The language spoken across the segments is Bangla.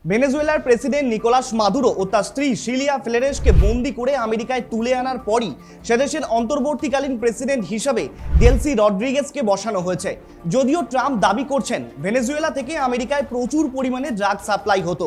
ভেনেজুয়েলার প্রেসিডেন্ট নিকোলাস মাদুরো ও তার স্ত্রী সিলিয়া ফ্লেরেসকে বন্দি করে আমেরিকায় তুলে আনার পরই সেদেশের অন্তর্বর্তীকালীন প্রেসিডেন্ট হিসাবে ডেলসি রড্রিগেজকে বসানো হয়েছে। যদিও ট্রাম্প দাবি করছেন ভেনেজুয়েলা থেকে আমেরিকায় প্রচুর পরিমাণে ড্রাগ সাপ্লাই হতো,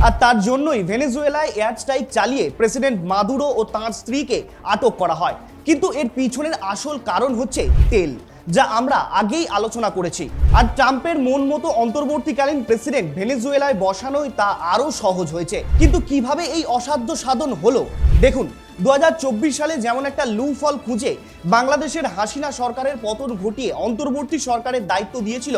আর তার জন্যই ভেনেজুয়েলায় এয়ার স্ট্রাইক চালিয়ে প্রেসিডেন্ট মাদুরো ও তাঁর স্ত্রীকে আটক করা হয়। কিন্তু এর পিছনের আসল কারণ হচ্ছে তেল, যা আমরা আগেই আলোচনা করেছি। আর ট্রাম্পের মন মতো অন্তর্বর্তীকালীন প্রেসিডেন্ট ভেনেজুয়েলায় বসানোই তা আরও সহজ হয়েছে। কিন্তু কিভাবে এই অসাধ্য সাধন হলো দেখুন। 2024 সালে যেমন একটা লু ফল খুঁজে বাংলাদেশের হাসিনা সরকারের পতন ঘটিয়ে অন্তর্বর্তী সরকারের দায়িত্ব দিয়েছিল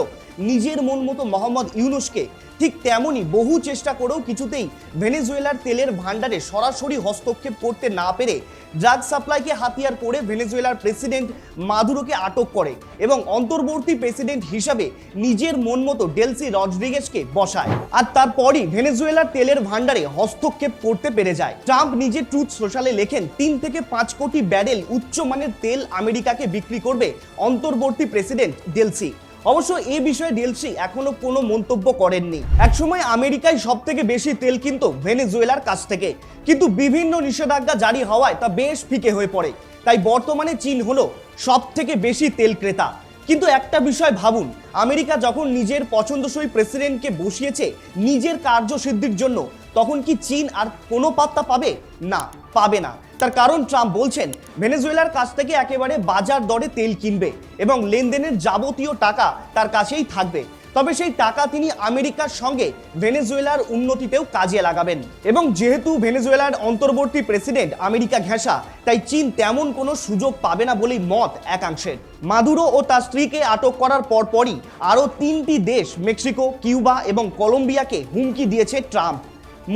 নিজের মন মতো মোহাম্মদ ইউনূসকে, ঠিক তেমনই বহু চেষ্টা করেও কিছুতেই ভেনেজুয়েলার তেলের ভান্ডারে সরাসরি হস্তক্ষেপ করতে না পেরে ড্রাগ সাপ্লাইকে হাতিয়ার করে ভেনেজুয়েলার প্রেসিডেন্ট মাদুরোকে আটক করে এবং অন্তর্বর্তী প্রেসিডেন্ট হিসাবে নিজের মন মতো ডেলসি রড্রিগেজকে বসায়। আর তারপরই ভেনেজুয়েলার তেলের ভান্ডারে হস্তক্ষেপ করতে পেরে যায়। ট্রাম্প নিজে ট্রুথ সোশ্যালে লেখেন 3 থেকে 5 কোটি ব্যারেল উচ্চমানের তেল আমেরিকাকে বিক্রি করবে অন্তর্বর্তী প্রেসিডেন্ট ডেলসি। অবশ্য এই বিষয়ে ডেলসি এখনো কোনো মন্তব্য করেননি। একসময় আমেরিকায় সব থেকে বেশি তেল কিনতো ভেনেজুয়েলার কাছ থেকে, কিন্তু বিভিন্ন নিষেধাজ্ঞা জারি হওয়ায় তা বেশ ফিকে হয়ে পড়ে। তাই বর্তমানে চীন হলো সব থেকে বেশি তেল ক্রেতা। কিন্তু একটা বিষয় ভাবুন, আমেরিকা যখন নিজের পছন্দসই প্রেসিডেন্টকে বসিয়েছে নিজের কার্যসিদ্ধির জন্য, তখন কি চীন আর কোনো পাত্তা পাবে? না, পাবে না। তার কারণ ট্রাম্প বলছেন ভেনেজুয়েলার কাছ থেকে একেবারে বাজার দরে তেল কিনবে এবং লেনদেনের যাবতীয় টাকা তার কাছেই থাকবে। তবে সেই টাকা তিনি আমেরিকার সঙ্গে ভেনেজুয়েলার উন্নতিতেও কাজে লাগাবেন। এবং যেহেতু ভেনেজুয়েলার অন্তর্বর্তী প্রেসিডেন্ট আমেরিকা ঘেঁষা, তাই চীন তেমন কোনো সুযোগ পাবে না বলেই মত একাংশের। মাদুরো ও তার স্ত্রীকে আটক করার পরপরই আরও 3টি দেশ মেক্সিকো, কিউবা এবং কলম্বিয়াকে হুমকি দিয়েছে ট্রাম্প।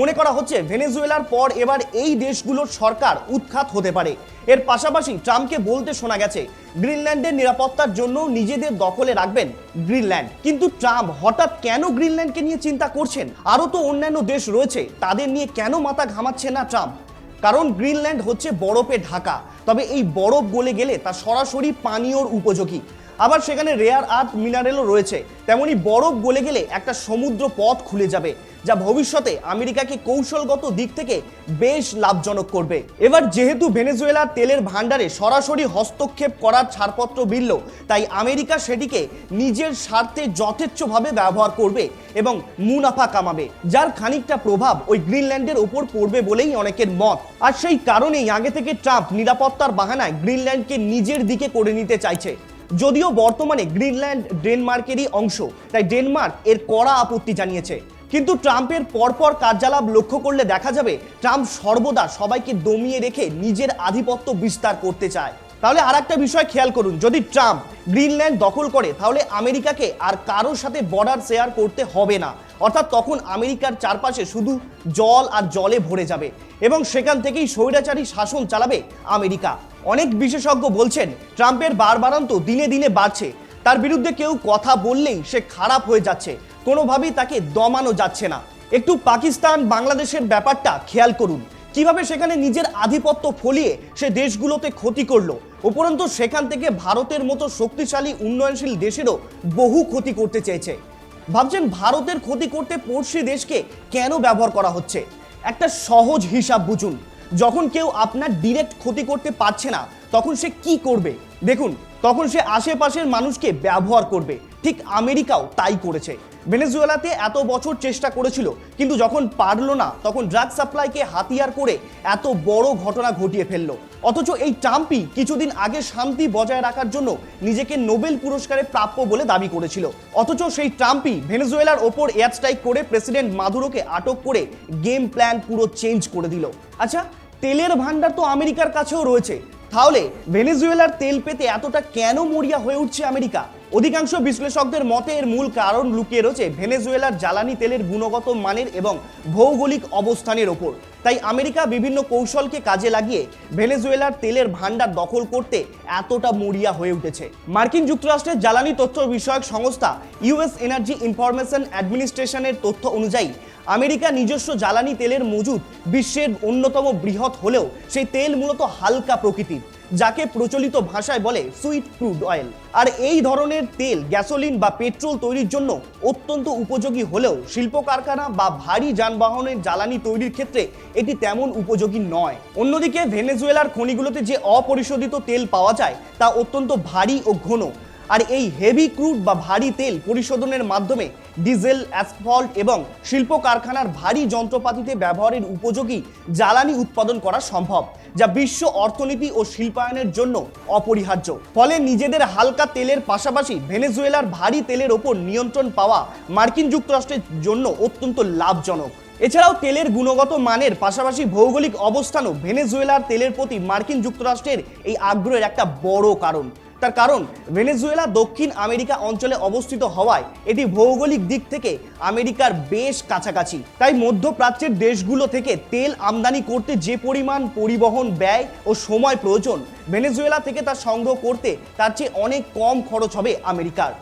মনে করা হচ্ছে ভেনেজুয়েলার পর এবার এই দেশগুলোর সরকার উৎখাত হতে পারে। এর পাশাপাশি ট্রাম্পকে বলতে শোনা গেছে গ্রিনল্যান্ডের নিরাপত্তার জন্য নিজেদের দখলে রাখবেন গ্রিনল্যান্ড। কিন্তু ট্রাম্প হঠাৎ কেন গ্রিনল্যান্ডকে নিয়ে চিন্তা করছেন? আরও তো অন্যান্য দেশ রয়েছে, তাদের নিয়ে কেন মাথা ঘামাচ্ছে না ট্রাম্প? কারণ গ্রিনল্যান্ড হচ্ছে বরফে ঢাকা, তবে এই বরফ গলে গেলে তা সরাসরি পানীয়র উপযোগী। আবার সেখানে রেয়ার আর্থ মিনারেলও রয়েছে। তেমনি বরফ গলে গেলে একটা সমুদ্র পথ খুলে যাবে, যা ভবিষ্যতে আমেরিকাকে কৌশলগত দিক থেকে বেশ লাভজনক করবে। এবার যেহেতু ভেনেজুয়েলার তেলের ভান্ডারে সরাসরি হস্তক্ষেপ করার ছাড়পত্র মিলল, তাই আমেরিকা সেটিকে নিজের স্বার্থে যথেচ্ছভাবে ব্যবহার করবে এবং মুনাফা কামাবে, যার খানিকটা প্রভাব ওই গ্রিনল্যান্ডের ওপর পড়বে বলেই অনেকের মত। আর সেই কারণেই আগে থেকে ট্রাম্প নিরাপত্তার বাহানায় গ্রিনল্যান্ডকে নিজের দিকে করে নিতে চাইছে। যদিও বর্তমানে গ্রিনল্যান্ড ডেনমার্কেরই অংশ, তাই ডেনমার্ক এর কড়া আপত্তি জানিয়েছে। কিন্তু ট্রাম্পের পরপর কার্যালাপ লক্ষ্য করলে দেখা যাবে ট্রাম্প সর্বদা সবাইকে দমিয়ে রেখে নিজের আধিপত্য বিস্তার করতে চায়। তাহলে আর একটা বিষয় খেয়াল করুন, যদি ট্রাম্প গ্রিনল্যান্ড দখল করে তাহলে আমেরিকাকে আর কারোর সাথে বর্ডার শেয়ার করতে হবে না। অর্থাৎ তখন আমেরিকার চারপাশে শুধু জল আর জলে ভরে যাবে এবং সেখান থেকেই স্বৈরাচারী শাসন চালাবে আমেরিকা। অনেক বিশেষজ্ঞ বলছেন ট্রাম্পের বাড়বাড়ন্ত দিনে দিনে বাড়ছে। তার বিরুদ্ধে কেউ কথা বললেই সে খারাপ হয়ে যাচ্ছে, কোনোভাবেই তাকে দমানো যাচ্ছে না। একটু পাকিস্তান বাংলাদেশের ব্যাপারটা খেয়াল করুন, কিভাবে সেখানে নিজের আধিপত্য ফলিয়ে সে দেশগুলোতে ক্ষতি করলো। উপরন্তু সেখান থেকে ভারতের মতো শক্তিশালী উন্নয়নশীল দেশেরও বহু ক্ষতি করতে চেয়েছে। ভাবছেন ভারতের ক্ষতি করতে পড়শি দেশকে কেন ব্যবহার করা হচ্ছে? একটা সহজ হিসাব বুঝুন, যখন কেউ আপনার ডিরেক্ট ক্ষতি করতে পারছে না, তখন সে কি করবে? দেখুন, তখন সে আশেপাশের মানুষকে ব্যবহার করবে। ঠিক আমেরিকাও তাই করেছে। ভেনেজুয়েলাতে এত বছর চেষ্টা করেছিল, কিন্তু যখন পারলো না, তখন ড্রাগ সাপ্লাইকে হাতিয়ার করে এত বড় ঘটনা ঘটিয়ে ফেললো। অথচ এই ট্রাম্পই কিছুদিন আগে শান্তি বজায় রাখার জন্য নিজেকে নোবেল পুরস্কারে প্রাপ্য বলে দাবি করেছিল। অথচ সেই ট্রাম্পই ভেনেজুয়েলার ওপর এয়ার স্ট্রাইক করে প্রেসিডেন্ট মাদুরোকে আটক করে গেম প্ল্যান পুরো চেঞ্জ করে দিল। আচ্ছা, তেলের ভান্ডার তো আমেরিকার কাছেও রয়েছে, তাহলে ভেনেজুয়েলার তেল পেতে এতটা কেন মরিয়া হয়ে উঠছে আমেরিকা? অধিকাংশ বিশ্লেষকদের মতে এর মূল কারণ লুকিয়ে রয়েছে ভেনেজুয়েলার জ্বালানি তেলের গুণগত মানের এবং ভৌগোলিক অবস্থানের ওপর। তাই আমেরিকা বিভিন্ন কৌশলকে কাজে লাগিয়ে ভেনেজুয়েলার তেলের ভান্ডার দখল করতে এতটা মরিয়া হয়ে উঠেছে। মার্কিন যুক্তরাষ্ট্রের জ্বালানি তথ্য বিষয়ক সংস্থা ইউএস এনার্জি ইনফরমেশন অ্যাডমিনিস্ট্রেশনের তথ্য অনুযায়ী আমেরিকা নিজস্ব জ্বালানি তেলের মজুদ বিশ্বের অন্যতম বৃহৎ হলেও সেই তেল মূলত হালকা প্রকৃতির। যাকে প্রচলিত ভাষায় বলে সুইট ক্রুড অয়েল। আর এই ধরনের তেল গ্যাসোলিন বা পেট্রোল তৈরির জন্য অত্যন্ত উপযোগী হলেও শিল্প কারখানা বা ভারী যানবাহনের জ্বালানি তৈরির ক্ষেত্রে এটি তেমন উপযোগী নয়। অন্যদিকে ভেনেজুয়েলার খনিগুলোতে যে অপরিশোধিত তেল পাওয়া যায় তা অত্যন্ত ভারী ও ঘন। আর এই হেভি ক্রুড বা ভারী তেল পরিশোধনের মাধ্যমে ডিজেল, অ্যাসফল্ট এবং শিল্প কারখানার ভারী যন্ত্রপাতিতে ব্যবহারের উপযোগী জ্বালানি উৎপাদন করা সম্ভব, যা বিশ্ব অর্থনীতি ও শিল্পায়নের জন্য অপরিহার্য। ফলে নিজেদের হালকা তেলের পাশাপাশি ভেনেজুয়েলার ভারী তেলের ওপর নিয়ন্ত্রণ পাওয়া মার্কিন যুক্তরাষ্ট্রের জন্য অত্যন্ত লাভজনক। এছাড়াও তেলের গুণগত মানের পাশাপাশি ভৌগোলিক অবস্থানও ভেনেজুয়েলার তেলের প্রতি মার্কিন যুক্তরাষ্ট্রের এই আগ্রহের একটা বড় কারণ। তার কারণ ভেনেজুয়েলা দক্ষিণ আমেরিকা অঞ্চলে অবস্থিত হওয়ায় এটি ভৌগোলিক দিক থেকে আমেরিকার বেশ কাছাকাছি। তাই মধ্যপ্রাচ্যের দেশগুলো থেকে তেল আমদানি করতে যে পরিমাণ পরিবহন ব্যয় ও সময় প্রয়োজন, ভেনেজুয়েলা থেকে তা সংগ্রহ করতে তার চেয়ে অনেক কম খরচ হবে আমেরিকার।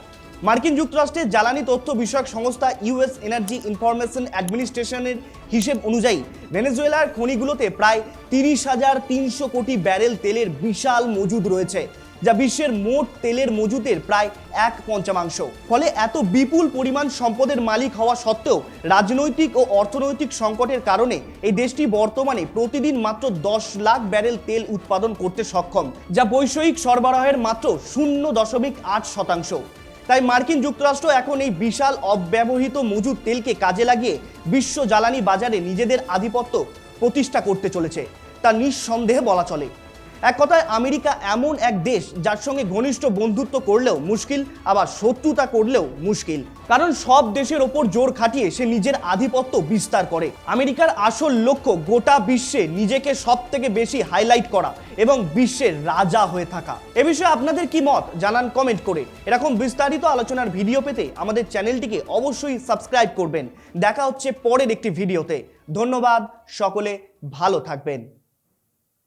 মার্কিন যুক্তরাষ্ট্রের জ্বালানি তথ্য বিষয়ক সংস্থা ইউএস এনার্জি ইনফরমেশন অ্যাডমিনিস্ট্রেশনের হিসেব অনুযায়ী ভেনেজুয়েলার খনিগুলোতে প্রায় 30,300 কোটি ব্যারেল তেলের বিশাল মজুদ রয়েছে, যা বিশ্বের মোট তেলের মজুদের প্রায় 1/5। ফলে এত বিপুল পরিমাণ সম্পদের মালিক হওয়া সত্ত্বেও রাজনৈতিক ও অর্থনৈতিক সংকটের কারণে এই দেশটি বর্তমানে প্রতিদিন মাত্র 10 লাখ ব্যারেল তেল উৎপাদন করতে সক্ষম, যা বৈষয়িক সরবরাহের মাত্র 0.8%। তাই মার্কিন যুক্তরাষ্ট্র এখন এই বিশাল অব্যবহৃত মজুদ তেলকে কাজে লাগিয়ে বিশ্ব জ্বালানি বাজারে নিজেদের আধিপত্য প্রতিষ্ঠা করতে চলেছে, তা নিঃসন্দেহে বলা চলে। এক কথায় আমেরিকা এমন এক দেশ যার সঙ্গে ঘনিষ্ঠ বন্ধুত্ব করলেও মুশকিল, আবার শত্রুতা করলেও মুশকিল, কারণ সব দেশের ওপর জোর খাটিয়ে সে নিজের আধিপত্য বিস্তার করে। আমেরিকার আসল লক্ষ্য গোটা বিশ্বে নিজেকে সব থেকে বেশি হাইলাইট করা এবং বিশ্বের রাজা হয়ে থাকা। এ বিষয়ে আপনাদের কি মত জানান কমেন্ট করে। এরকম বিস্তারিত আলোচনার ভিডিও পেতে আমাদের চ্যানেলটিকে অবশ্যই সাবস্ক্রাইব করবেন। দেখা হচ্ছে পরের একটি ভিডিওতে। ধন্যবাদ, সকলে ভালো থাকবেন।